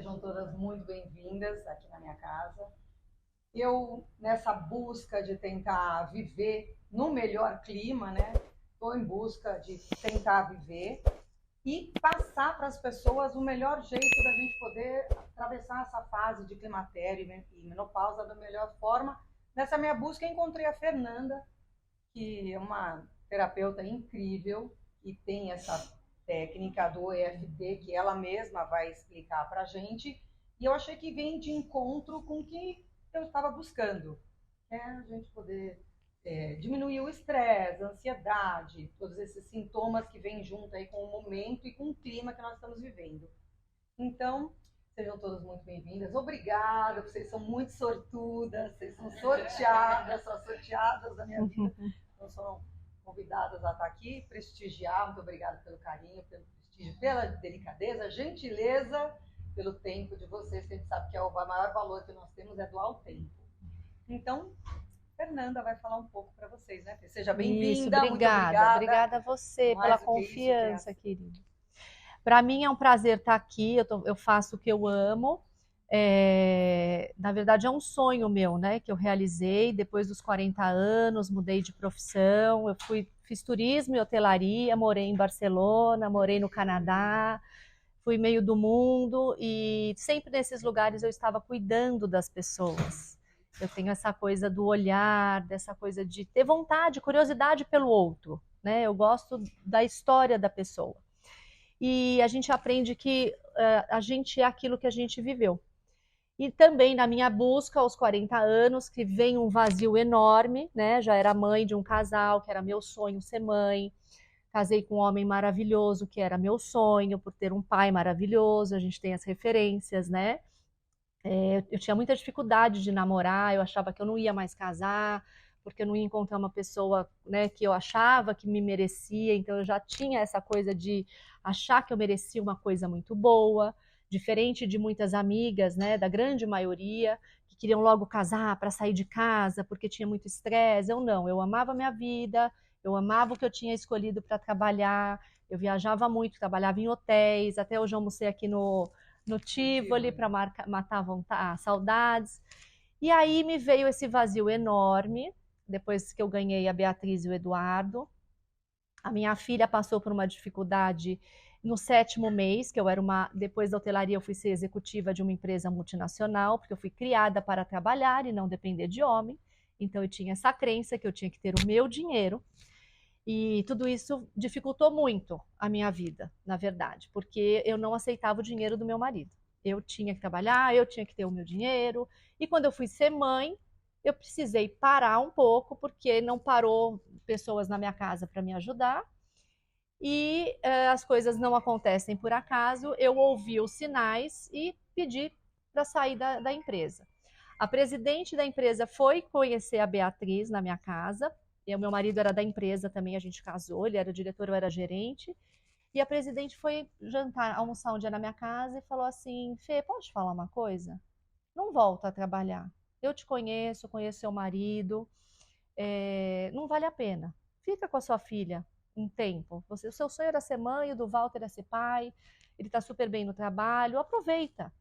Sejam todas muito bem-vindas aqui na minha casa. Eu, nessa busca de tentar viver no melhor clima, né? Estou em busca de tentar viver e passar para as pessoas o melhor jeito da gente poder atravessar essa fase de climatério e menopausa da melhor forma. Nessa minha busca, encontrei a Fernanda, que é uma terapeuta incrível e tem essa técnica do EFT que ela mesma vai explicar para a gente. E eu achei que vem de encontro com o que eu estava buscando, é a gente poder diminuir o estresse, a ansiedade, todos esses sintomas que vêm junto aí com o momento e com o clima que nós estamos vivendo. Então, sejam todas muito bem-vindas. Obrigada, vocês são muito sortudas, vocês são sorteadas, são sorteadas da minha vida. Então, são convidadas a estar aqui, prestigiar. Muito obrigada pelo carinho, pelo prestígio, pela delicadeza, gentileza, pelo tempo de vocês, que a gente sabe que é o maior valor que nós temos é doar o tempo. Então, Fernanda vai falar um pouco para vocês, né? Seja bem-vinda, muito obrigada. Obrigada a você pela confiança, querida. Para mim é um prazer estar aqui, eu faço o que eu amo. Na verdade é um sonho meu, né, que eu realizei depois dos 40 anos, mudei de profissão, fiz turismo e hotelaria, morei em Barcelona, morei no Canadá, fui meio do mundo e sempre nesses lugares eu estava cuidando das pessoas. Eu tenho essa coisa do olhar, dessa coisa de ter vontade, curiosidade pelo outro, né? Eu gosto da história da pessoa. E a gente aprende que a gente é aquilo que a gente viveu. E também na minha busca aos 40 anos, que vem um vazio enorme, né? Já era mãe de um casal, que era meu sonho ser mãe. Casei com um homem maravilhoso, que era meu sonho, por ter um pai maravilhoso, a gente tem as referências, né? Eu tinha muita dificuldade de namorar, eu achava que eu não ia mais casar, porque eu não ia encontrar uma pessoa, né, que eu achava que me merecia, então eu já tinha essa coisa de achar que eu merecia uma coisa muito boa, diferente de muitas amigas, né, da grande maioria, que queriam logo casar para sair de casa, porque tinha muito estresse. Eu não, eu amava a minha vida, eu amava o que eu tinha escolhido para trabalhar, eu viajava muito, trabalhava em hotéis, até hoje eu almocei aqui no Tivoli para matar saudades. E aí me veio esse vazio enorme, depois que eu ganhei a Beatriz e o Eduardo. A minha filha passou por uma dificuldade no 7º mês, que eu era depois da hotelaria eu fui ser executiva de uma empresa multinacional, porque eu fui criada para trabalhar e não depender de homem. Então eu tinha essa crença que eu tinha que ter o meu dinheiro. E tudo isso dificultou muito a minha vida, na verdade, porque eu não aceitava o dinheiro do meu marido. Eu tinha que trabalhar, eu tinha que ter o meu dinheiro. E quando eu fui ser mãe, eu precisei parar um pouco, porque não parou pessoas na minha casa para me ajudar. E as coisas não acontecem por acaso. Eu ouvi os sinais e pedi para sair da empresa. A presidente da empresa foi conhecer a Beatriz na minha casa. O meu marido era da empresa também, a gente casou, ele era diretor, eu era gerente. E a presidente foi almoçar um dia na minha casa e falou assim: Fê, pode falar uma coisa? Não volta a trabalhar. Eu te conheço, conheço seu marido, não vale a pena. Fica com a sua filha um tempo. O seu sonho era ser mãe, o do Walter era ser pai, ele está super bem no trabalho, aproveita.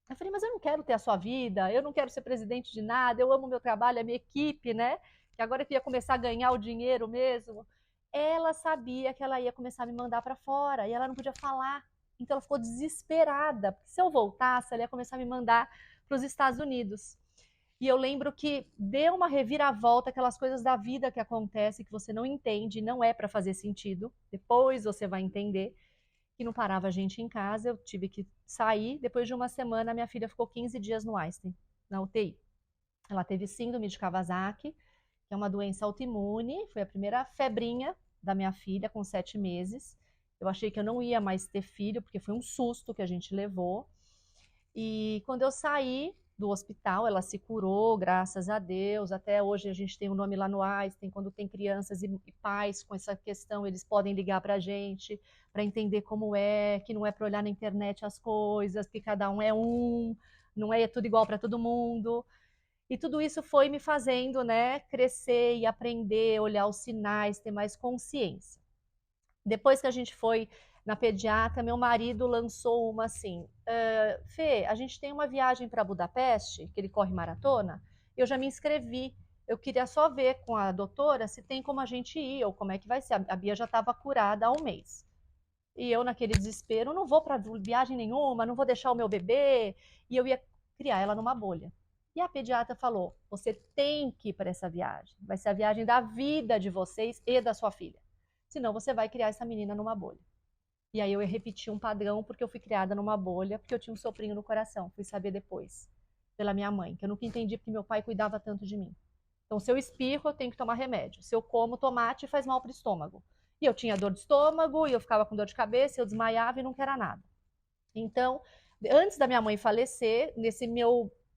Eu falei, mas eu não quero ter a sua vida, eu não quero ser presidente de nada, eu amo meu trabalho, a minha equipe, né? Que agora eu ia começar a ganhar o dinheiro mesmo. Ela sabia que ela ia começar a me mandar para fora e ela não podia falar. Então ela ficou desesperada, porque se eu voltasse, ela ia começar a me mandar para os Estados Unidos. E eu lembro que deu uma reviravolta, aquelas coisas da vida que acontecem, que você não entende, não é para fazer sentido. Depois você vai entender que não parava a gente em casa, eu tive que sair. Depois de uma semana, minha filha ficou 15 dias no Einstein, na UTI. Ela teve síndrome de Kawasaki, que é uma doença autoimune, foi a primeira febrinha da minha filha, com 7 meses. Eu achei que eu não ia mais ter filho, porque foi um susto que a gente levou. E quando eu saí do hospital, ela se curou, graças a Deus. Até hoje a gente tem o nome lá no Einstein, quando tem crianças e pais com essa questão, eles podem ligar para a gente, para entender como é, que não é para olhar na internet as coisas, que cada um é um, não é tudo igual para todo mundo. E tudo isso foi me fazendo, né, crescer e aprender, olhar os sinais, ter mais consciência. Depois que a gente foi na pediatra, meu marido lançou uma assim, Fê, a gente tem uma viagem para Budapeste, que ele corre maratona, eu já me inscrevi, eu queria só ver com a doutora se tem como a gente ir, ou como é que vai ser. A Bia já estava curada há um mês. E eu, naquele desespero, não vou para viagem nenhuma, não vou deixar o meu bebê, e eu ia criar ela numa bolha. E a pediatra falou, você tem que ir para essa viagem, vai ser a viagem da vida de vocês e da sua filha, senão você vai criar essa menina numa bolha. E aí eu repeti um padrão, porque eu fui criada numa bolha, porque eu tinha um soprinho no coração, fui saber depois, pela minha mãe, que eu nunca entendi porque meu pai cuidava tanto de mim. Então, se eu espirro, eu tenho que tomar remédio. Se eu como tomate, faz mal para o estômago. E eu tinha dor de estômago, e eu ficava com dor de cabeça, eu desmaiava e não queria nada. Então, antes da minha mãe falecer,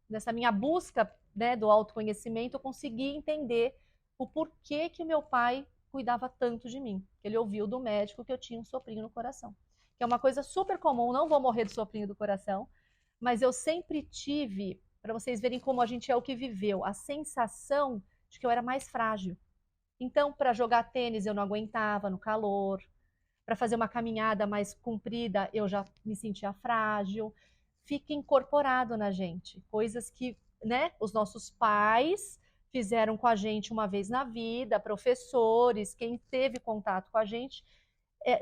nessa minha busca, né, do autoconhecimento, eu consegui entender o porquê que o meu pai cuidava tanto de mim. Ele ouviu do médico que eu tinha um soprinho no coração. Que é uma coisa super comum, não vou morrer de soprinho do coração, mas eu sempre tive, para vocês verem como a gente é o que viveu, a sensação de que eu era mais frágil. Então, para jogar tênis eu não aguentava no calor, para fazer uma caminhada mais comprida eu já me sentia frágil. Fica incorporado na gente, coisas que, né, os nossos pais fizeram com a gente uma vez na vida, professores, quem teve contato com a gente,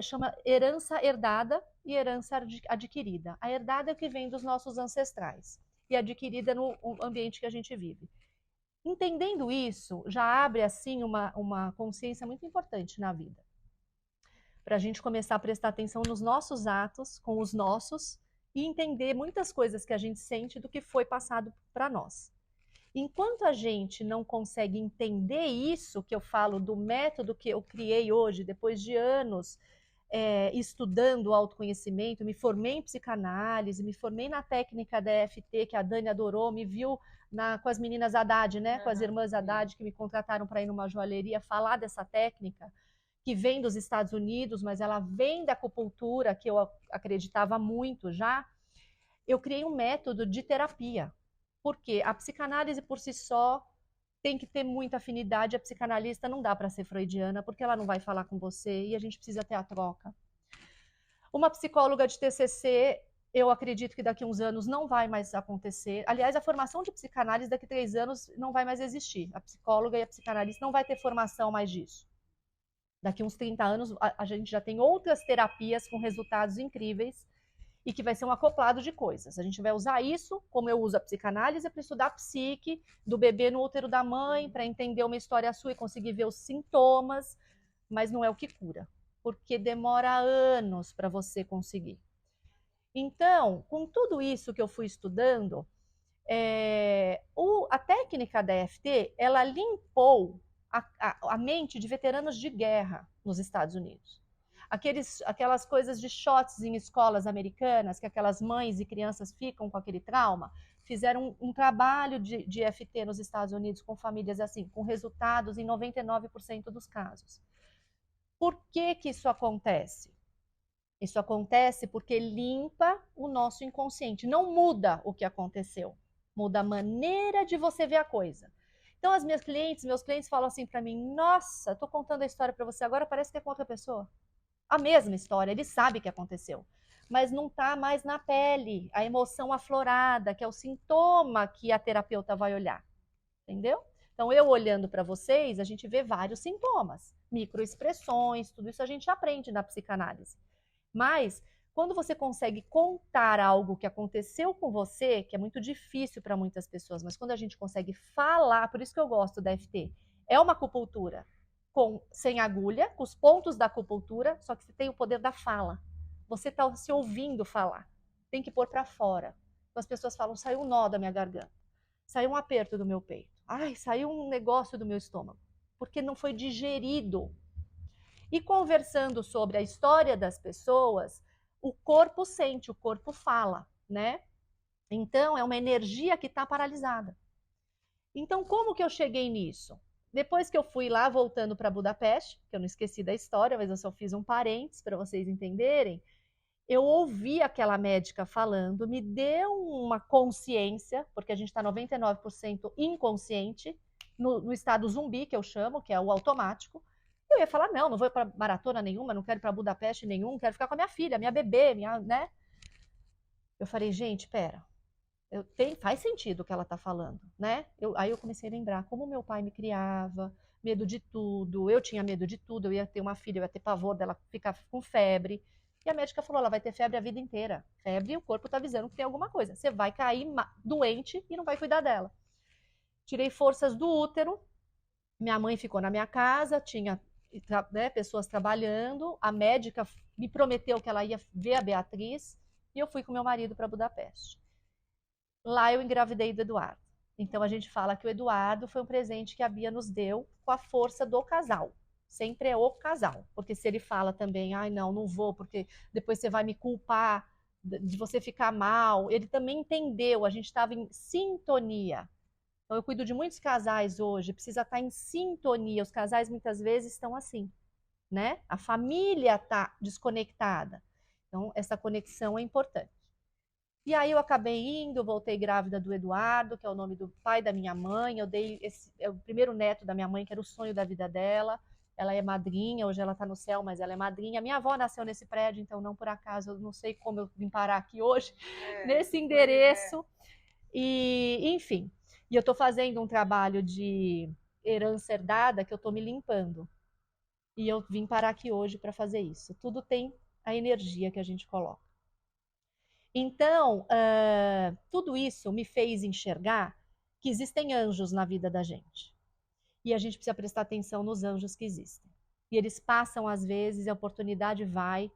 chama herança herdada e herança adquirida. A herdada é o que vem dos nossos ancestrais e adquirida no ambiente que a gente vive. Entendendo isso, já abre assim uma consciência muito importante na vida. Para a gente começar a prestar atenção nos nossos atos, com os nossos, e entender muitas coisas que a gente sente do que foi passado para nós. Enquanto a gente não consegue entender isso, que eu falo do método que eu criei hoje, depois de anos estudando autoconhecimento, me formei em psicanálise, me formei na técnica da EFT, que a Dani adorou, me viu com as meninas Haddad, né? Com as irmãs Haddad, que me contrataram para ir numa joalheria falar dessa técnica, que vem dos Estados Unidos, mas ela vem da acupuntura, que eu acreditava muito já. Eu criei um método de terapia, porque a psicanálise por si só tem que ter muita afinidade. A psicanalista não dá para ser freudiana, porque ela não vai falar com você e a gente precisa ter a troca. Uma psicóloga de TCC, eu acredito que daqui a uns anos não vai mais acontecer. Aliás, a formação de psicanálise daqui a 3 anos não vai mais existir. A psicóloga e a psicanalista não vai ter formação mais disso. Daqui a uns 30 anos, a gente já tem outras terapias com resultados incríveis e que vai ser um acoplado de coisas. A gente vai usar isso, como eu uso a psicanálise, para estudar a psique do bebê no útero da mãe, para entender uma história sua e conseguir ver os sintomas, mas não é o que cura, porque demora anos para você conseguir. Então, com tudo isso que eu fui estudando, a técnica da EFT, ela limpou a mente de veteranos de guerra nos Estados Unidos. Aquelas coisas de shots em escolas americanas, que aquelas mães e crianças ficam com aquele trauma, fizeram um trabalho de EFT nos Estados Unidos com famílias assim, com resultados em 99% dos casos. Por que que isso acontece? Isso acontece porque limpa o nosso inconsciente, não muda o que aconteceu, muda a maneira de você ver a coisa. Então, as meus clientes falam assim para mim, nossa, estou contando a história para você agora, parece que é com outra pessoa. A mesma história, ele sabe o que aconteceu, mas não está mais na pele, a emoção aflorada, que é o sintoma que a terapeuta vai olhar, entendeu? Então, eu olhando para vocês, a gente vê vários sintomas, microexpressões, tudo isso a gente aprende na psicanálise. Mas, quando você consegue contar algo que aconteceu com você, que é muito difícil para muitas pessoas, mas quando a gente consegue falar, por isso que eu gosto da EFT, é uma acupuntura sem agulha, com os pontos da acupuntura, só que você tem o poder da fala. Você está se ouvindo falar, tem que pôr para fora. Então, as pessoas falam, saiu um nó da minha garganta, saiu um aperto do meu peito, ai, saiu um negócio do meu estômago, porque não foi digerido. E conversando sobre a história das pessoas, o corpo sente, o corpo fala, né? Então, é uma energia que está paralisada. Então, como que eu cheguei nisso? Depois que eu fui lá, voltando para Budapeste, que eu não esqueci da história, mas eu só fiz um parênteses para vocês entenderem, eu ouvi aquela médica falando, me deu uma consciência, porque a gente está 99% inconsciente, no estado zumbi, que eu chamo, que é o automático. Eu ia falar, não vou para maratona nenhuma, não quero ir para Budapeste nenhum, quero ficar com a minha filha, minha bebê, né? Eu falei, gente, pera, faz sentido o que ela está falando, né? Aí eu comecei a lembrar como meu pai me criava, medo de tudo, eu tinha medo de tudo, eu ia ter uma filha, eu ia ter pavor dela ficar com febre. E a médica falou, ela vai ter febre a vida inteira. Febre, o corpo está avisando que tem alguma coisa. Você vai cair doente e não vai cuidar dela. Tirei forças do útero, minha mãe ficou na minha casa, tinha né, pessoas trabalhando, a médica me prometeu que ela ia ver a Beatriz, e eu fui com meu marido para Budapeste. Lá eu engravidei do Eduardo. Então a gente fala que o Eduardo foi um presente que a Bia nos deu com a força do casal. Sempre é o casal. Porque se ele fala também, ai não vou, porque depois você vai me culpar de você ficar mal. Ele também entendeu, a gente estava em sintonia. Então eu cuido de muitos casais hoje, precisa estar em sintonia. Os casais muitas vezes estão assim, né? A família está desconectada. Então essa conexão é importante. E aí eu acabei indo, voltei grávida do Eduardo, que é o nome do pai da minha mãe. Eu dei o primeiro neto da minha mãe, que era o sonho da vida dela. Ela é madrinha, hoje ela está no céu, mas ela é madrinha. Minha avó nasceu nesse prédio, então não por acaso, eu não sei como eu vim parar aqui hoje, nesse endereço. E, enfim, e eu estou fazendo um trabalho de herança herdada que eu estou me limpando. E eu vim parar aqui hoje para fazer isso. Tudo tem a energia que a gente coloca. Então, tudo isso me fez enxergar que existem anjos na vida da gente. E a gente precisa prestar atenção nos anjos que existem. E eles passam às vezes, a oportunidade vai,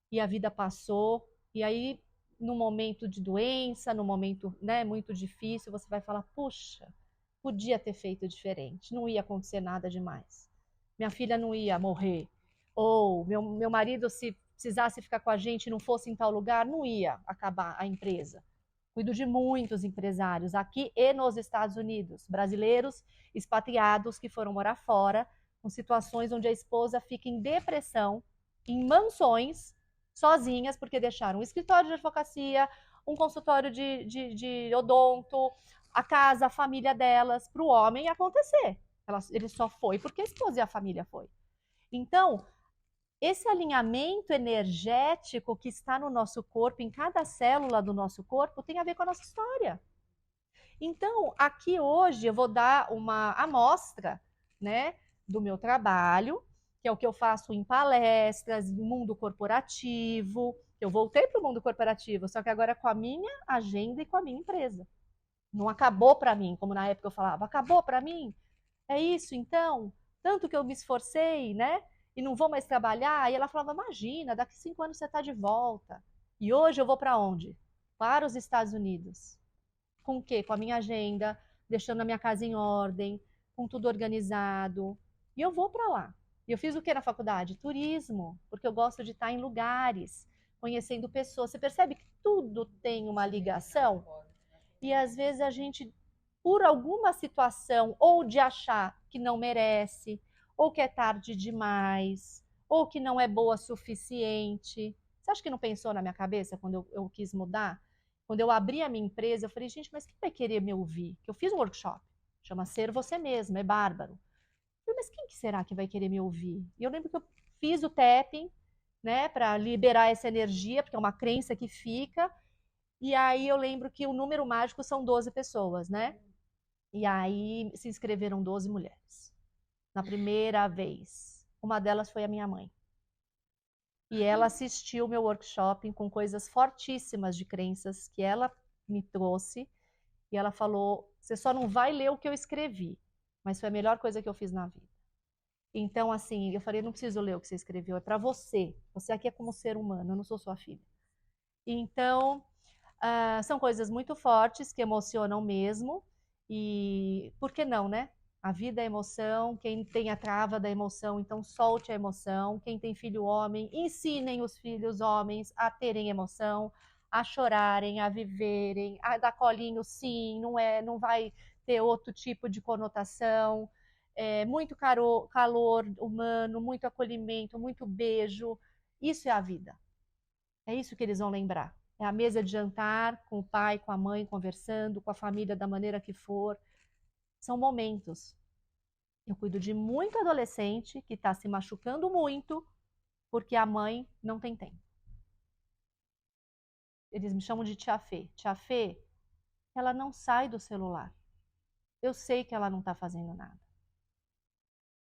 e a vida passou, e aí, no momento de doença, no momento, né, muito difícil, você vai falar, puxa, podia ter feito diferente, não ia acontecer nada demais. Minha filha não ia morrer. Ou meu marido, se precisasse ficar com a gente e não fosse em tal lugar, não ia acabar a empresa. Cuido de muitos empresários aqui e nos Estados Unidos, brasileiros expatriados que foram morar fora, com situações onde a esposa fica em depressão, em mansões, sozinhas, porque deixaram um escritório de advocacia, um consultório de odonto, a casa, a família delas, para o homem acontecer. Ele só foi porque a esposa e a família foi. Então, esse alinhamento energético que está no nosso corpo, em cada célula do nosso corpo, tem a ver com a nossa história. Então, aqui hoje eu vou dar uma amostra, né, do meu trabalho, que é o que eu faço em palestras, em mundo corporativo. Eu voltei para o mundo corporativo, só que agora com a minha agenda e com a minha empresa. Não acabou para mim, como na época eu falava, acabou para mim? É isso então? Tanto que eu me esforcei, né? E não vou mais trabalhar. E ela falava, imagina, daqui 5 anos você está de volta. E hoje eu vou para onde? Para os Estados Unidos. Com o quê? Com a minha agenda, deixando a minha casa em ordem, com tudo organizado. E eu vou para lá. E eu fiz o que na faculdade? Turismo, porque eu gosto de estar em lugares, conhecendo pessoas. Você percebe que tudo tem uma ligação? E às vezes a gente, por alguma situação, ou de achar que não merece, ou que é tarde demais, ou que não é boa o suficiente. Você acha que não pensou na minha cabeça quando eu quis mudar? Quando eu abri a minha empresa, eu falei, gente, mas quem vai querer me ouvir? Eu fiz um workshop, chama Ser Você Mesmo, é bárbaro. Eu falei, mas quem que será que vai querer me ouvir? E eu lembro que eu fiz o tapping, né, para liberar essa energia, porque é uma crença que fica. E aí eu lembro que o número mágico são 12 pessoas, né? E aí se inscreveram 12 mulheres. Na primeira vez. Uma delas foi a minha mãe. E ela assistiu o meu workshop com coisas fortíssimas de crenças que ela me trouxe. E ela falou: você só não vai ler o que eu escrevi, mas foi a melhor coisa que eu fiz na vida. Então, assim, eu falei: não preciso ler o que você escreveu, é para você. Você aqui é como ser humano, eu não sou sua filha. Então, são coisas muito fortes que emocionam mesmo. E por que não, né? A vida é emoção, quem tem a trava da emoção, então solte a emoção. Quem tem filho homem, ensinem os filhos homens a terem emoção, a chorarem, a viverem, a dar colinho sim, não vai ter outro tipo de conotação. Muito calor humano, muito acolhimento, muito beijo. Isso é a vida. É isso que eles vão lembrar. É a mesa de jantar com o pai, com a mãe, conversando, com a família da maneira que for. São momentos. Eu cuido de muito adolescente que está se machucando muito porque a mãe não tem tempo. Eles me chamam de tia Fê. Tia Fê, ela não sai do celular. Eu sei que ela não está fazendo nada.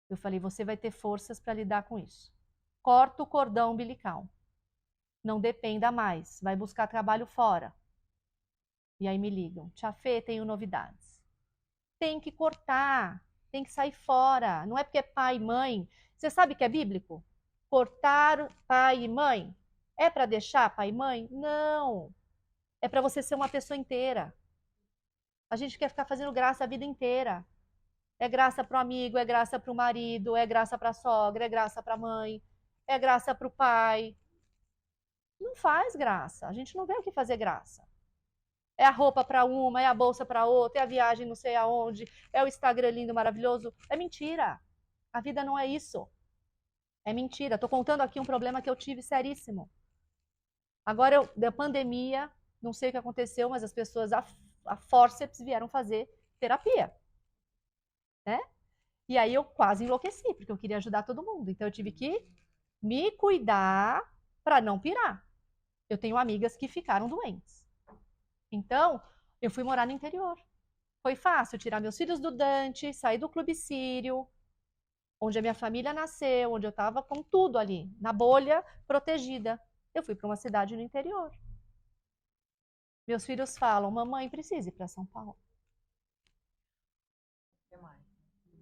Eu falei, você vai ter forças para lidar com isso. Corta o cordão umbilical. Não dependa mais. Vai buscar trabalho fora. E aí me ligam. Tia Fê, tenho novidades. Tem que cortar. Tem que sair fora. Não é porque é pai e mãe. Você sabe que é bíblico? Cortar pai e mãe. É para deixar pai e mãe? Não. É para você ser uma pessoa inteira. A gente quer ficar fazendo graça a vida inteira. É graça para o amigo, é graça para o marido, é graça para a sogra, é graça para a mãe, é graça para o pai. Não faz graça. A gente não vê o que fazer graça. É a roupa para uma, é a bolsa para outra, é a viagem não sei aonde, é o Instagram lindo, maravilhoso. É mentira. A vida não é isso. É mentira. Estou contando aqui um problema que eu tive seríssimo. Agora, da pandemia, não sei o que aconteceu, mas as pessoas a forceps vieram fazer terapia, né? E aí eu quase enlouqueci, porque eu queria ajudar todo mundo. Então eu tive que me cuidar para não pirar. Eu tenho amigas que ficaram doentes. Então, eu fui morar no interior. Foi fácil tirar meus filhos do Dante, sair do Clube Sírio, onde a minha família nasceu, onde eu estava com tudo ali, na bolha, protegida. Eu fui para uma cidade no interior. Meus filhos falam, mamãe, precisa ir para São Paulo.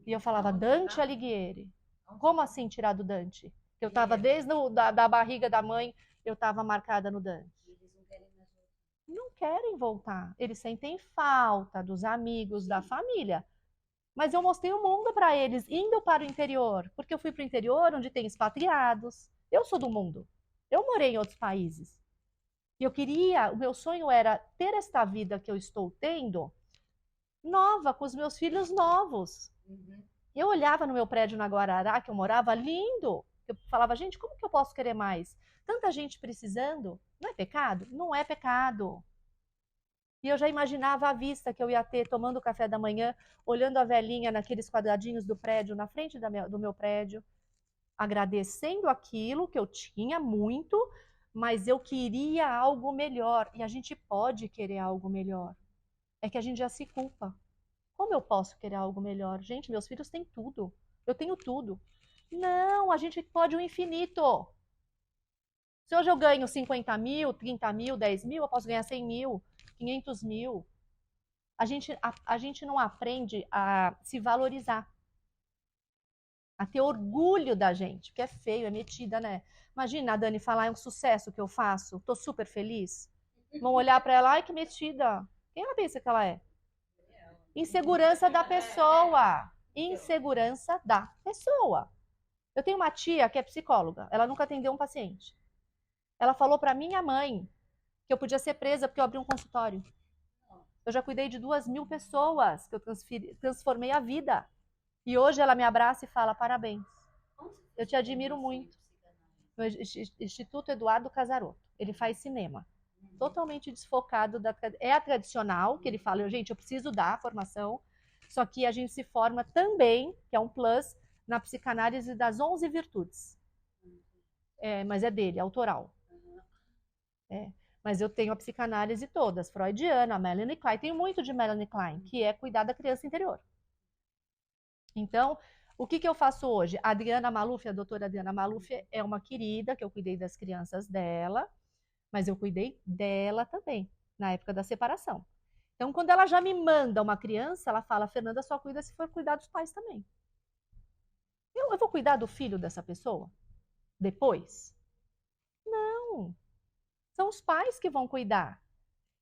E eu falava, Dante Alighieri. Como assim tirar do Dante? Eu estava desde da barriga da mãe, eu estava marcada no Dante. Não querem voltar. Eles sentem falta dos amigos, da família. Mas eu mostrei o mundo para eles, indo para o interior. Porque eu fui para o interior, onde tem expatriados. Eu sou do mundo. Eu morei em outros países. E eu queria, o meu sonho era ter esta vida que eu estou tendo, nova, com os meus filhos novos. Eu olhava no meu prédio na Guarará, que eu morava, lindo. Eu falava, gente, como que eu posso querer mais? Tanta gente precisando. Não é pecado? Não é pecado. E eu já imaginava a vista que eu ia ter tomando café da manhã, olhando a velhinha naqueles quadradinhos do prédio, na frente do meu prédio, agradecendo aquilo que eu tinha muito, mas eu queria algo melhor. E a gente pode querer algo melhor. É que a gente já se culpa. Como eu posso querer algo melhor? Gente, meus filhos têm tudo. Eu tenho tudo. Não, a gente pode o infinito. Se hoje eu ganho 50 mil, 30 mil, 10 mil, eu posso ganhar 100 mil, 500 mil. A gente não aprende a se valorizar. A ter orgulho da gente, porque é feio, é metida, né? Imagina a Dani falar, é um sucesso que eu faço, tô super feliz. Vão olhar para ela, ai que metida. Quem ela pensa que ela é? Insegurança da pessoa. Insegurança da pessoa. Eu tenho uma tia que é psicóloga, ela nunca atendeu um paciente. Ela falou para minha mãe que eu podia ser presa porque eu abri um consultório. Eu já cuidei de 2.000 pessoas, que eu transformei a vida. E hoje ela me abraça e fala, parabéns. Eu te admiro muito. No Instituto Eduardo Casarotto. Ele faz cinema. Totalmente desfocado é a tradicional, que ele fala, gente, eu preciso dar a formação, só que a gente se forma também, que é um plus, na psicanálise das 11 virtudes. Mas é dele, autoral. Mas eu tenho a psicanálise todas, freudiana, a Melanie Klein, tenho muito de Melanie Klein, que é cuidar da criança interior. Então, o que eu faço hoje? A Adriana Maluf, a doutora Adriana Maluf, é uma querida, que eu cuidei das crianças dela, mas eu cuidei dela também, na época da separação. Então, quando ela já me manda uma criança, ela fala, Fernanda, só cuida se for cuidar dos pais também. Eu vou cuidar do filho dessa pessoa? Depois? Não. São os pais que vão cuidar.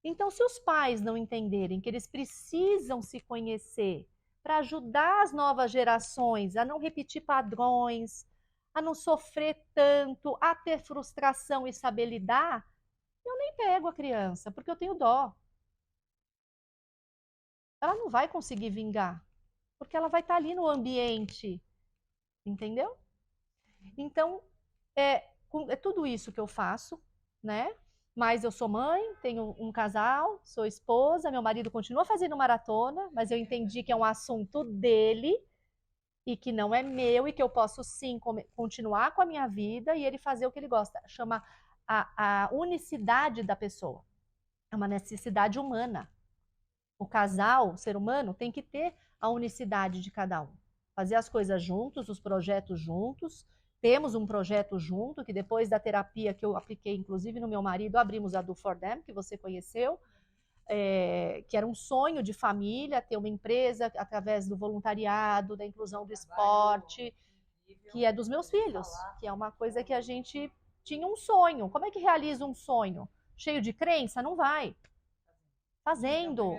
Então, se os pais não entenderem que eles precisam se conhecer para ajudar as novas gerações a não repetir padrões, a não sofrer tanto, a ter frustração e saber lidar, eu nem pego a criança, porque eu tenho dó. Ela não vai conseguir vingar, porque ela vai estar ali no ambiente, entendeu? Então, é tudo isso que eu faço, né? Mas eu sou mãe, tenho um casal, sou esposa, meu marido continua fazendo maratona, mas eu entendi que é um assunto dele. e que não é meu e que eu posso sim continuar com a minha vida e ele fazer o que ele gosta. Chama a unicidade da pessoa. É uma necessidade humana. O casal, o ser humano, tem que ter a unicidade de cada um. Fazer as coisas juntos, os projetos juntos. Temos um projeto junto, que depois da terapia que eu apliquei, inclusive no meu marido, abrimos a Do For Them, que você conheceu, que era um sonho de família, ter uma empresa através do voluntariado, da inclusão do esporte, que é dos meus filhos, que é uma coisa que a gente tinha um sonho. Como é que realiza um sonho? Cheio de crença? Não vai. Fazendo,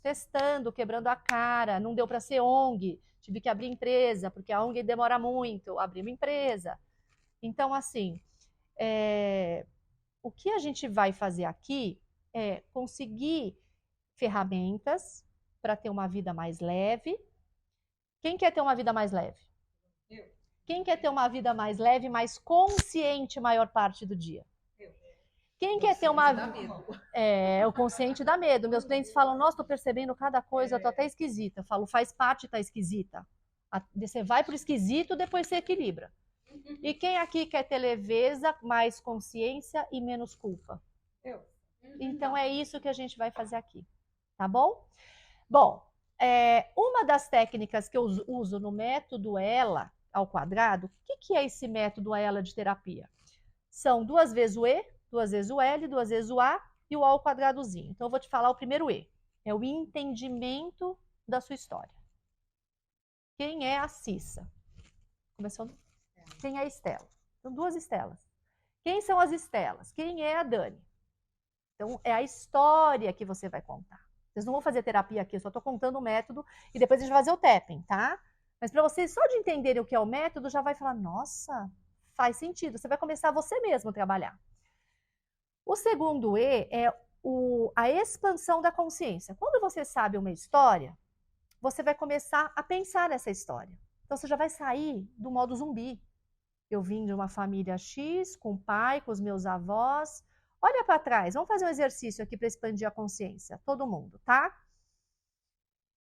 testando, quebrando a cara. Não deu para ser ONG, tive que abrir empresa, porque a ONG demora muito, abri uma empresa. Então, assim, o que a gente vai fazer aqui é conseguir ferramentas para ter uma vida mais leve. Quem quer ter uma vida mais leve? Quem quer ter uma vida mais leve, mais consciente maior parte do dia? Quem quer ter uma vida... o consciente dá medo. Meus clientes falam, nossa, tô percebendo cada coisa, tô até esquisita. Eu falo, faz parte, tá esquisita. Você vai pro esquisito, depois você equilibra. E quem aqui quer ter leveza, mais consciência e menos culpa? Então é isso que a gente vai fazer aqui, tá bom? Bom, uma das técnicas que eu uso no método ELA ao quadrado, o que é esse método ELA de terapia? São 2 vezes o E, 2 vezes o L, 2 vezes o A e o A ao quadradozinho. Então eu vou te falar o primeiro E, é o entendimento da sua história. Quem é a Cissa? Começando. Quem é a Estela? São 2 Estelas. Quem são as Estelas? Quem é a Dani? Então é a história que você vai contar. Vocês não vão fazer terapia aqui, eu só estou contando o método e depois a gente vai fazer o tapping, tá? Mas para vocês só de entenderem o que é o método, já vai falar, nossa, faz sentido. Você vai começar você mesmo a trabalhar. O segundo E é a expansão da consciência. Quando você sabe uma história, você vai começar a pensar nessa história. Então você já vai sair do modo zumbi. Eu vim de uma família X, com o pai, com os meus avós. Olha para trás, vamos fazer um exercício aqui para expandir a consciência. Todo mundo, tá?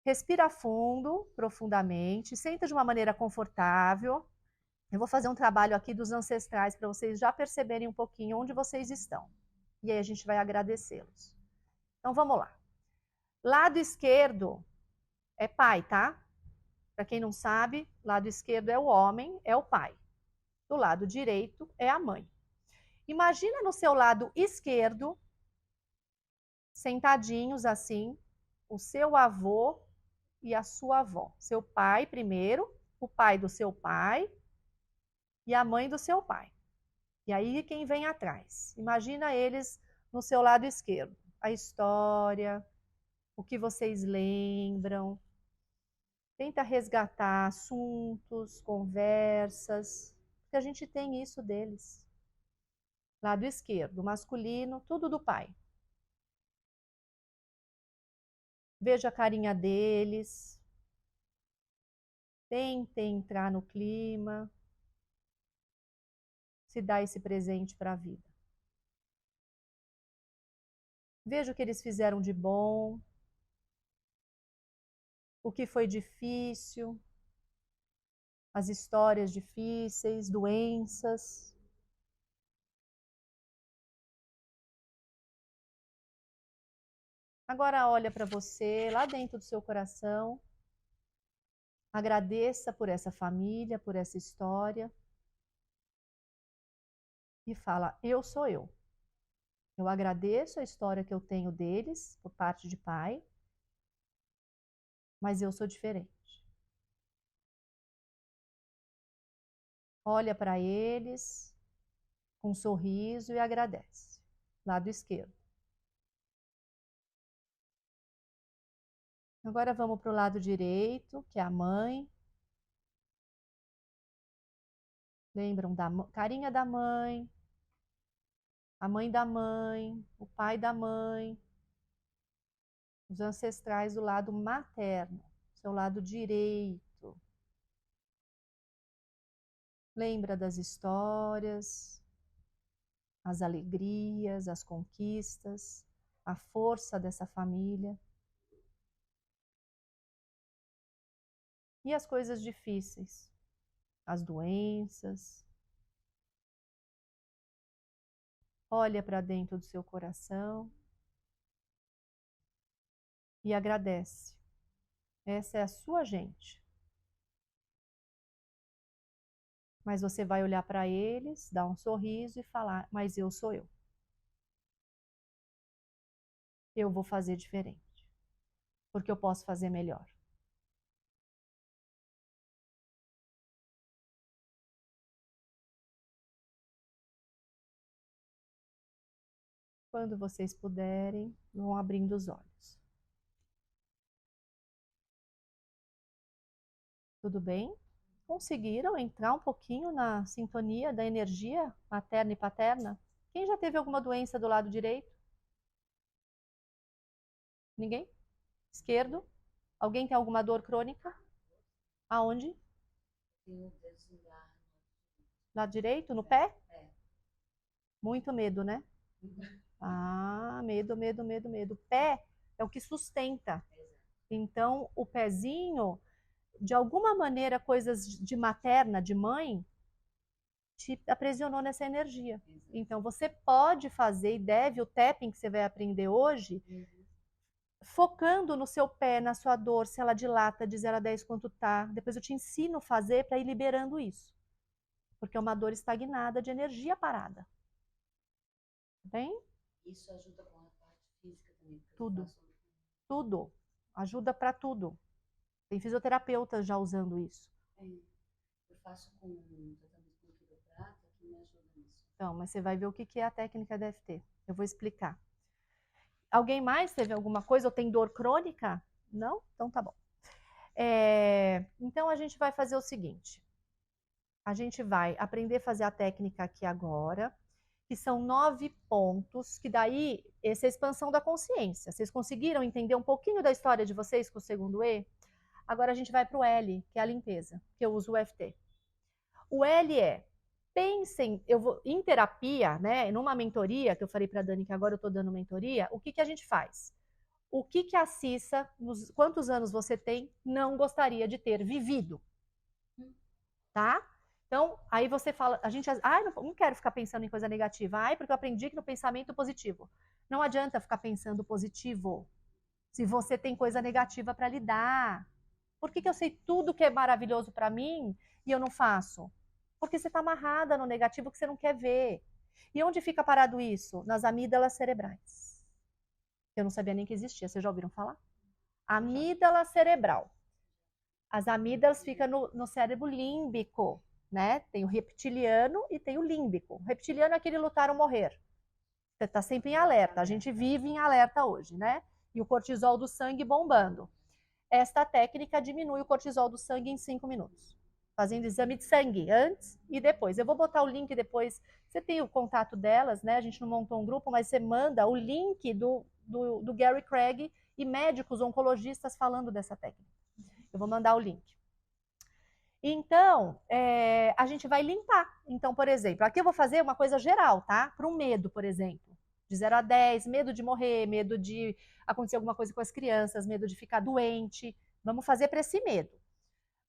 Respira fundo, profundamente, senta de uma maneira confortável. Eu vou fazer um trabalho aqui dos ancestrais para vocês já perceberem um pouquinho onde vocês estão. E aí a gente vai agradecê-los. Então vamos lá. Lado esquerdo é pai, tá? Para quem não sabe, lado esquerdo é o homem, é o pai. Do lado direito é a mãe. Imagina no seu lado esquerdo, sentadinhos assim, o seu avô e a sua avó. Seu pai primeiro, o pai do seu pai e a mãe do seu pai. E aí quem vem atrás? Imagina eles no seu lado esquerdo. A história, o que vocês lembram. Tenta resgatar assuntos, conversas, porque a gente tem isso deles. Lado esquerdo, masculino, tudo do pai. Veja a carinha deles. Tentem entrar no clima. Se dá esse presente para a vida. Veja o que eles fizeram de bom. O que foi difícil. As histórias difíceis, doenças. Agora olha para você, lá dentro do seu coração. Agradeça por essa família, por essa história. E fala, eu sou eu. Eu agradeço a história que eu tenho deles, por parte de pai, mas eu sou diferente. Olha para eles com um sorriso e agradece. Lado esquerdo. Agora vamos para o lado direito, que é a mãe. Lembram da carinha da mãe, a mãe da mãe, o pai da mãe, os ancestrais do lado materno, seu lado direito. Lembra das histórias, as alegrias, as conquistas, a força dessa família. E as coisas difíceis, as doenças. Olha para dentro do seu coração e agradece. Essa é a sua gente. Mas você vai olhar para eles, dar um sorriso e falar: mas eu sou eu. Eu vou fazer diferente. Porque eu posso fazer melhor. Quando vocês puderem, vão abrindo os olhos. Tudo bem? Conseguiram entrar um pouquinho na sintonia da energia materna e paterna? Quem já teve alguma doença do lado direito? Ninguém? Esquerdo? Alguém tem alguma dor crônica? Aonde? Lado direito? No pé? Muito medo, né? Ah, medo, medo, medo, medo. O pé é o que sustenta. Então, o pezinho, de alguma maneira, coisas de materna, de mãe, te aprisionou nessa energia. Então, você pode fazer e deve o tapping que você vai aprender hoje, focando no seu pé, na sua dor, se ela dilata de 0 a 10 quanto tá. Depois eu te ensino a fazer para ir liberando isso. Porque é uma dor estagnada de energia parada. Bem? Isso ajuda com a parte física também. Tudo. Tudo. Ajuda para tudo. Tem fisioterapeutas já usando isso. Eu faço com tratamento com quiroprata que me ajuda nisso. Então, mas você vai ver o que é a técnica DFT. Eu vou explicar. Alguém mais teve alguma coisa ou tem dor crônica? Não? Então tá bom. Então a gente vai fazer o seguinte. A gente vai aprender a fazer a técnica aqui agora, que são 9 pontos, que daí, essa é a expansão da consciência. Vocês conseguiram entender um pouquinho da história de vocês com o segundo E? Agora a gente vai para o L, que é a limpeza, que eu uso o FT. O L é, pensem, em terapia, né, numa mentoria, que eu falei para a Dani que agora eu estou dando mentoria, o que a gente faz? O que a Cissa, quantos anos você tem, não gostaria de ter vivido? Tá? Então, aí você fala, a gente, não quero ficar pensando em coisa negativa. Porque eu aprendi que no pensamento positivo. Não adianta ficar pensando positivo se você tem coisa negativa para lidar. Por que eu sei tudo que é maravilhoso para mim e eu não faço? Porque você está amarrada no negativo que você não quer ver. E onde fica parado isso? Nas amígdalas cerebrais. Eu não sabia nem que existia. Vocês já ouviram falar? Amígdala cerebral. As amígdalas ficam no cérebro límbico, né? Tem o reptiliano e tem o límbico. O reptiliano é aquele lutar ou morrer. Você está sempre em alerta. A gente vive em alerta hoje, né? E o cortisol do sangue bombando. Esta técnica diminui o cortisol do sangue em 5 minutos. Fazendo exame de sangue antes e depois. Eu vou botar o link depois. Você tem o contato delas, né? A gente não montou um grupo, mas você manda o link do Gary Craig e médicos oncologistas falando dessa técnica. Eu vou mandar o link. Então, a gente vai limpar. Então, por exemplo, aqui eu vou fazer uma coisa geral, tá? Para o medo, por exemplo. De 0 a 10, medo de morrer, medo de acontecer alguma coisa com as crianças, medo de ficar doente. Vamos fazer para esse medo.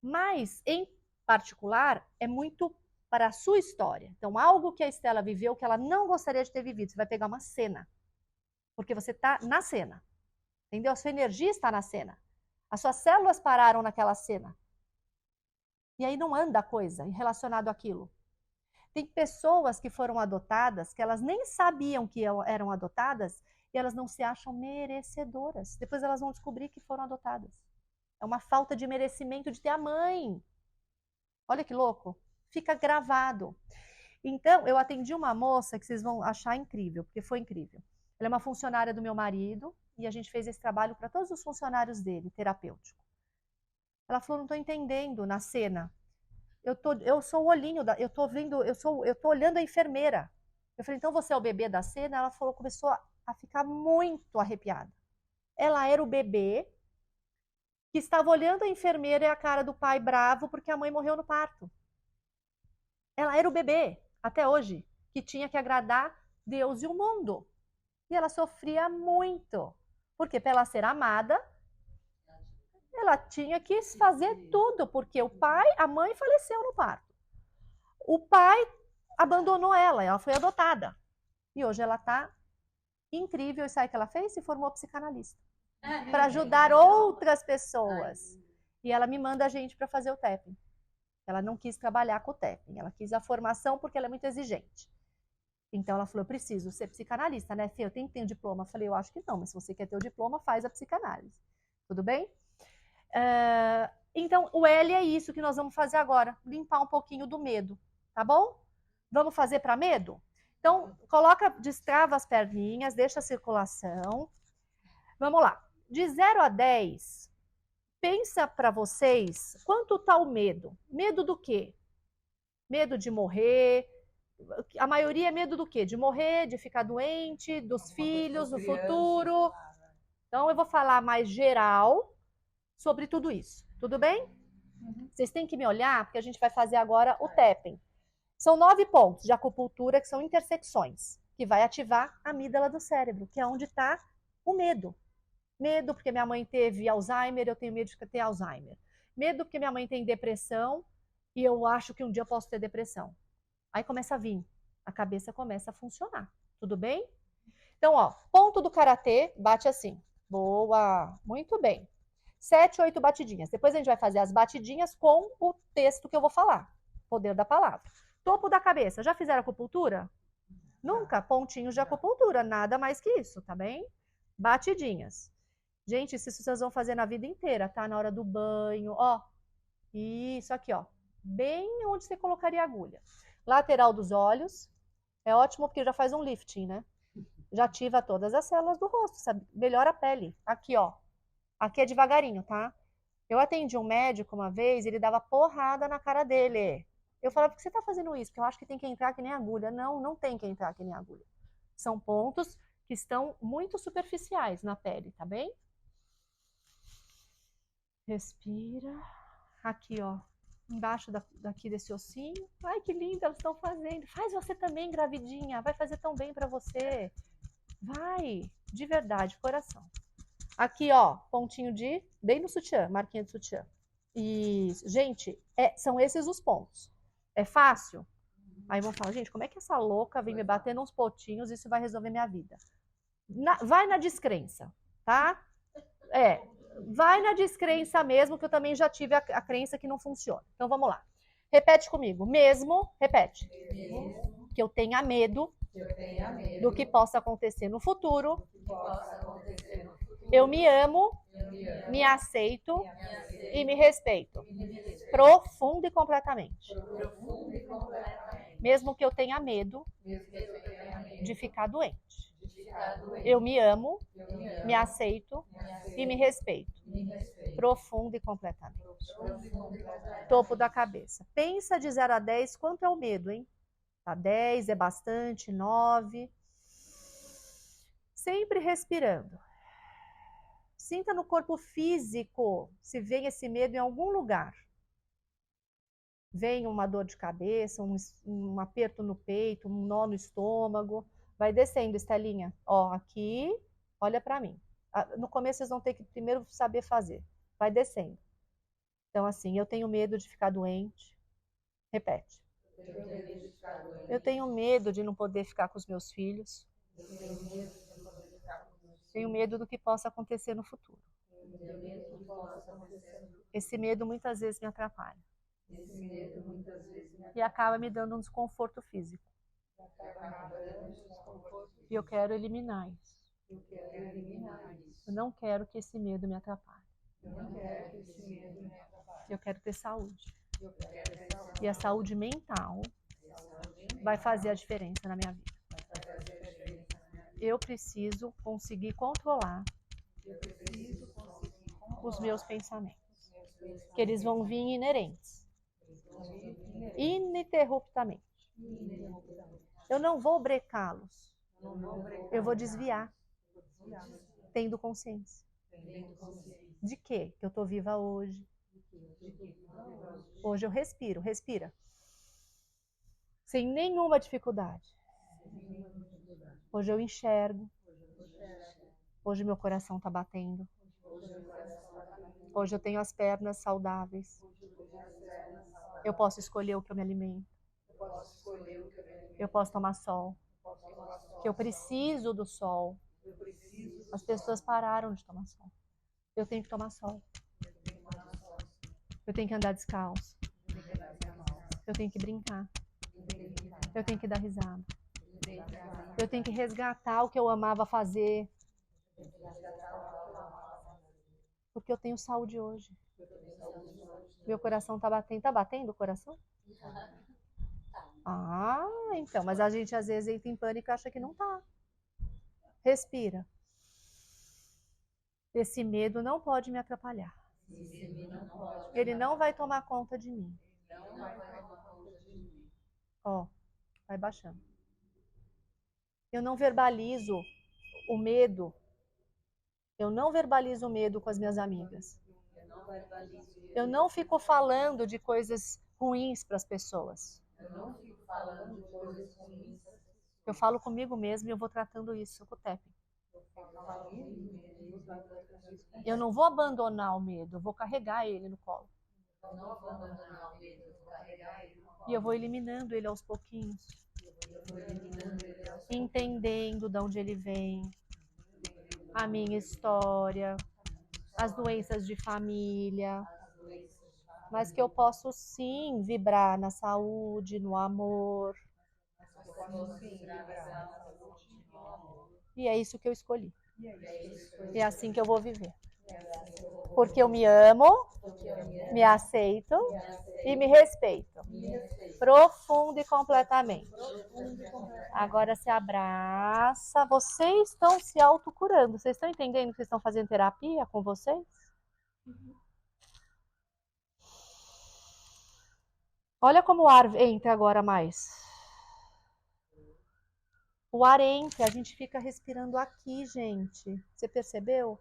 Mas, em particular, é muito para a sua história. Então, algo que a Estela viveu que ela não gostaria de ter vivido. Você vai pegar uma cena. Porque você está na cena. Entendeu? A sua energia está na cena. As suas células pararam naquela cena. E aí não anda a coisa relacionado àquilo. Tem pessoas que foram adotadas, que elas nem sabiam que eram adotadas, e elas não se acham merecedoras. Depois elas vão descobrir que foram adotadas. É uma falta de merecimento de ter a mãe. Olha que louco. Fica gravado. Então, eu atendi uma moça que vocês vão achar incrível, porque foi incrível. Ela é uma funcionária do meu marido, e a gente fez esse trabalho para todos os funcionários dele, terapêutico. Ela falou, não estou entendendo na cena. Eu sou o olhinho, eu estou vendo, eu tô olhando a enfermeira. Eu falei, então você é o bebê da cena? Ela falou, começou a ficar muito arrepiada. Ela era o bebê que estava olhando a enfermeira e a cara do pai bravo porque a mãe morreu no parto. Ela era o bebê, até hoje, que tinha que agradar Deus e o mundo. E ela sofria muito. Porque para ela ser amada, Ela tinha que fazer tudo, porque a mãe faleceu no parto. O pai abandonou ela foi adotada. E hoje ela está incrível. E sabe o que ela fez? Se formou psicanalista. Para ajudar outras pessoas. E ela me manda a gente para fazer o tapping. Ela não quis trabalhar com o tapping. Ela quis a formação porque ela é muito exigente. Então ela falou, eu preciso ser psicanalista, né, Fê? Eu tenho que ter um diploma. Eu falei, eu acho que não, mas se você quer ter o diploma, faz a psicanálise. Tudo bem? Então, o L é isso que nós vamos fazer agora. Limpar um pouquinho do medo, tá bom? Vamos fazer para medo? Então, destrava as perninhas, deixa a circulação. Vamos lá. De 0 a 10, pensa para vocês quanto está o medo. Medo do quê? Medo de morrer. A maioria é medo do quê? De morrer, de ficar doente, dos filhos, do futuro. Então, eu vou falar mais geral sobre tudo isso. Tudo bem? Vocês têm que me olhar, porque a gente vai fazer agora o tapping. São 9 pontos de acupuntura, que são intersecções, que vai ativar a amígdala do cérebro, que é onde está o medo. Medo porque minha mãe teve Alzheimer, eu tenho medo de ter Alzheimer. Medo porque minha mãe tem depressão e eu acho que um dia eu posso ter depressão. Aí começa a vir, a cabeça começa a funcionar. Tudo bem? Então, ó, ponto do karatê, bate assim. Boa, muito bem. 7, 8 batidinhas. Depois a gente vai fazer as batidinhas com o texto que eu vou falar. Poder da palavra. Topo da cabeça. Já fizeram acupuntura? Nunca? Pontinhos de acupuntura. Nada mais que isso, tá bem? Batidinhas. Gente, isso vocês vão fazer na vida inteira, tá? Na hora do banho, ó. Isso aqui, ó. Bem onde você colocaria a agulha. Lateral dos olhos. É ótimo porque já faz um lifting, né? Já ativa todas as células do rosto, sabe? Melhora a pele. Aqui, ó. Aqui é devagarinho, tá? Eu atendi um médico uma vez, ele dava porrada na cara dele. Eu falava, por que você tá fazendo isso? Porque eu acho que tem que entrar que nem agulha. Não, não tem que entrar que nem agulha. São pontos que estão muito superficiais na pele, tá bem? Respira. Aqui, ó. Embaixo daqui desse ossinho. Ai, que lindo, elas estão fazendo. Faz você também, gravidinha. Vai fazer tão bem pra você. Vai, de verdade, coração. Aqui, ó, pontinho bem no sutiã, marquinha de sutiã. E, gente, são esses os pontos. É fácil? Aí vão falar, gente, como é que essa louca vem me bater nos pontinhos e isso vai resolver minha vida? Vai na descrença, tá? Vai na descrença mesmo, que eu também já tive a crença que não funciona. Então, vamos lá. Repete comigo. Repete. Que eu tenha medo do que possa acontecer no futuro. Eu me amo, me aceito e me respeito. Profundo e completamente. Mesmo que eu tenha medo de ficar doente. Eu me amo, me aceito e me respeito. Profundo e completamente. Topo da cabeça. Pensa de 0 a 10, quanto é o medo, hein? Tá, 10 é bastante, 9. Sempre respirando. Sinta no corpo físico se vem esse medo em algum lugar. Vem uma dor de cabeça, um aperto no peito, um nó no estômago. Vai descendo, Estelinha. Ó, aqui, olha pra mim. No começo vocês vão ter que primeiro saber fazer. Vai descendo. Então, assim, eu tenho medo de ficar doente. Repete. Eu tenho medo de não poder ficar com os meus filhos. Tenho medo do que possa acontecer no futuro. Esse medo muitas vezes me atrapalha. E acaba me dando um desconforto físico. E eu quero eliminar isso. Eu não quero que esse medo me atrapalhe. Eu quero ter saúde. E a saúde mental vai fazer a diferença na minha vida. Eu preciso conseguir controlar os meus pensamentos. Que eles vão vir inerentes. Ininterruptamente. Eu não vou brecá-los. Eu vou desviar. Tendo consciência. De quê? Que eu estou viva hoje. Hoje eu respiro. Respira. Sem nenhuma dificuldade. Hoje eu enxergo. Hoje meu coração está batendo. Hoje eu tenho as pernas saudáveis. Eu posso escolher o que eu me alimento. Eu posso tomar sol. Que eu preciso do sol. As pessoas pararam de tomar sol. Eu tenho que tomar sol. Eu tenho que andar descalço. Eu tenho que brincar. Eu tenho que dar risada. Eu tenho que resgatar o que eu amava fazer. Porque eu tenho saúde hoje. Meu coração tá batendo. Tá batendo o coração? Ah, então. Mas a gente às vezes entra em pânico e acha que não tá. Respira. Esse medo não pode me atrapalhar. Ele não vai tomar conta de mim. Ó, vai baixando. Eu não verbalizo o medo. Eu não verbalizo o medo com as minhas amigas. Eu não fico falando de coisas ruins para as pessoas. Eu falo comigo mesmo e eu vou tratando isso com o TEP. Eu não vou abandonar o medo, eu vou carregar ele no colo. E eu vou eliminando ele aos pouquinhos. Entendendo de onde ele vem, a minha história, as doenças de família, mas que eu posso sim vibrar na saúde, no amor. E é isso que eu escolhi. E é assim que eu vou viver. Porque eu me amo, me aceito e me respeito. Profundo e completamente. Agora se abraça. Vocês estão se autocurando. Vocês estão entendendo que vocês estão fazendo terapia com vocês? Olha como o ar entra agora mais. O ar entra, a gente fica respirando aqui, gente. Você percebeu?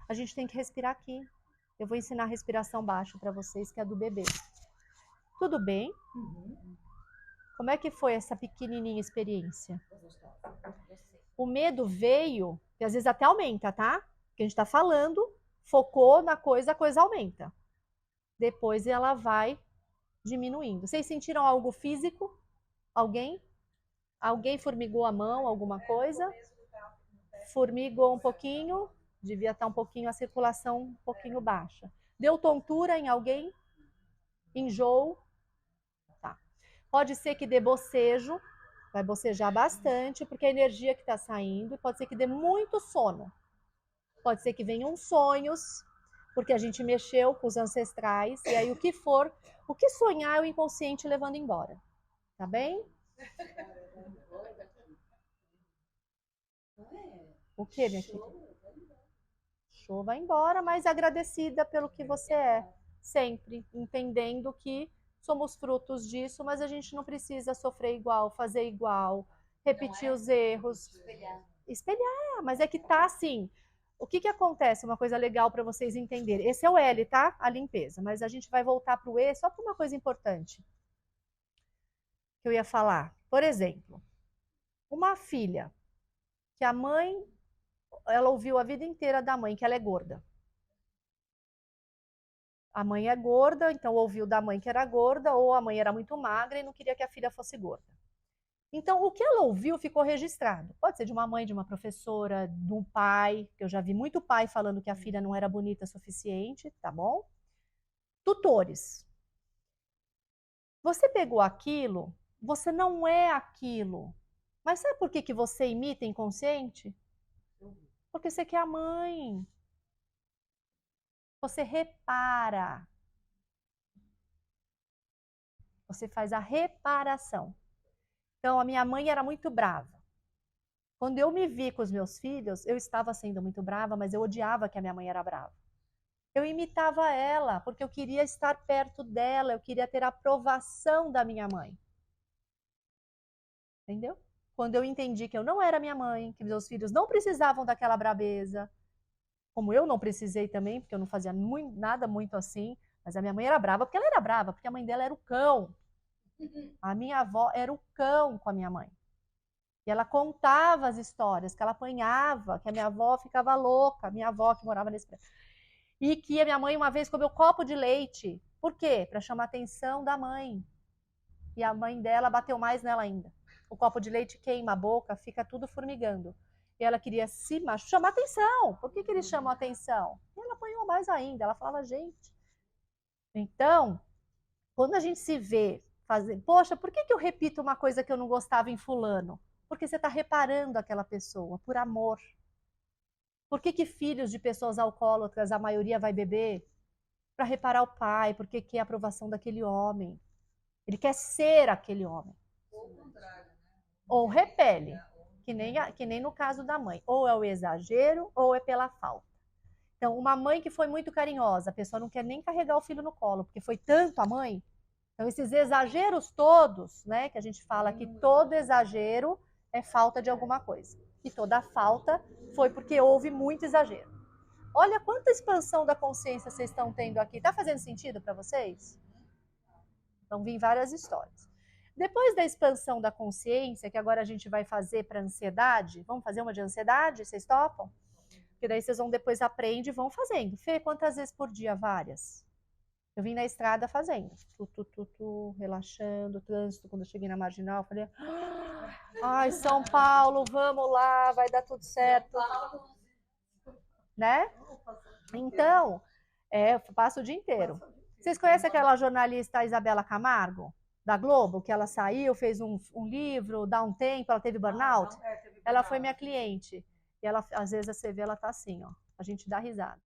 A gente tem que respirar aqui. Eu vou ensinar a respiração baixa para vocês, que é a do bebê. Tudo bem? Como é que foi essa pequenininha experiência? O medo veio, e às vezes até aumenta, tá? Porque a gente está falando, focou na coisa, a coisa aumenta. Depois ela vai diminuindo. Vocês sentiram algo físico? Alguém? Alguém formigou a mão, alguma coisa? Formigou um pouquinho? Devia estar um pouquinho, a circulação um pouquinho baixa. Deu tontura em alguém? Enjoo? Tá. Pode ser que dê bocejo, vai bocejar bastante, porque a energia que está saindo, pode ser que dê muito sono. Pode ser que venham sonhos, porque a gente mexeu com os ancestrais, e aí o que for, o que sonhar é o inconsciente levando embora. Tá bem? O que, minha querida? Show vai embora, mas agradecida pelo que você é. Sempre entendendo que somos frutos disso, mas a gente não precisa sofrer igual, fazer igual, repetir os erros. Espelhar, mas é que tá assim. O que que acontece? Uma coisa legal para vocês entenderem. Esse é o L, tá? A limpeza. Mas a gente vai voltar para o E só para uma coisa importante que eu ia falar. Por exemplo, uma filha que a mãe, ela ouviu a vida inteira da mãe que ela é gorda. A mãe é gorda, então ouviu da mãe que era gorda, ou a mãe era muito magra e não queria que a filha fosse gorda. Então, o que ela ouviu ficou registrado. Pode ser de uma mãe, de uma professora, de um pai, que eu já vi muito pai falando que a filha não era bonita o suficiente, tá bom? Tutores. Você pegou aquilo, você não é aquilo. Mas sabe por que que você imita inconsciente? Porque você quer a mãe. Você repara. Você faz a reparação. Então, a minha mãe era muito brava. Quando eu me vi com os meus filhos, eu estava sendo muito brava, mas eu odiava que a minha mãe era brava. Eu imitava ela, porque eu queria estar perto dela, eu queria ter a aprovação da minha mãe. Entendeu? Quando eu entendi que eu não era minha mãe, que meus filhos não precisavam daquela braveza, como eu não precisei também, porque eu não fazia nada muito assim, mas a minha mãe era brava, porque ela era brava, porque a mãe dela era o cão. A minha avó era o cão com a minha mãe. E ela contava as histórias, que ela apanhava, que a minha avó ficava louca, a minha avó que morava nesse prédio. E que a minha mãe uma vez comeu copo de leite. Por quê? Para chamar a atenção da mãe. E a mãe dela bateu mais nela ainda. O copo de leite queima a boca, fica tudo formigando. E ela queria se chamar atenção. Por que eles chamam atenção? E ela apanhou mais ainda. Ela falava, gente. Então, quando a gente se vê fazer, poxa, por que eu repito uma coisa que eu não gostava em fulano? Porque você está reparando aquela pessoa, por amor. Por que filhos de pessoas alcoólatras, a maioria vai beber? Para reparar o pai, porque quer a aprovação daquele homem. Ele quer ser aquele homem. Ou o contrário, né? Ou repele, que nem no caso da mãe. Ou é o exagero, ou é pela falta. Então, uma mãe que foi muito carinhosa, a pessoa não quer nem carregar o filho no colo, porque foi tanto a mãe. Então, esses exageros todos, né, que a gente fala que todo exagero é falta de alguma coisa. E toda falta foi porque houve muito exagero. Olha quanta expansão da consciência vocês estão tendo aqui. Tá fazendo sentido para vocês? Vão vir várias histórias. Depois da expansão da consciência, que agora a gente vai fazer para ansiedade, vamos fazer uma de ansiedade? Vocês topam? Porque daí vocês vão depois aprender e vão fazendo. Fê, quantas vezes por dia? Várias. Eu vim na estrada fazendo. Relaxando, trânsito. Quando eu cheguei na Marginal, eu falei, ai, São Paulo, vamos lá, vai dar tudo certo. Né? Então, eu passo o dia inteiro. Vocês conhecem aquela jornalista Isabela Camargo, da Globo, que ela saiu, fez um livro, dá um tempo, ela teve burnout? Ela foi minha cliente. E ela, às vezes, você vê, ela tá assim, ó. A gente dá risada.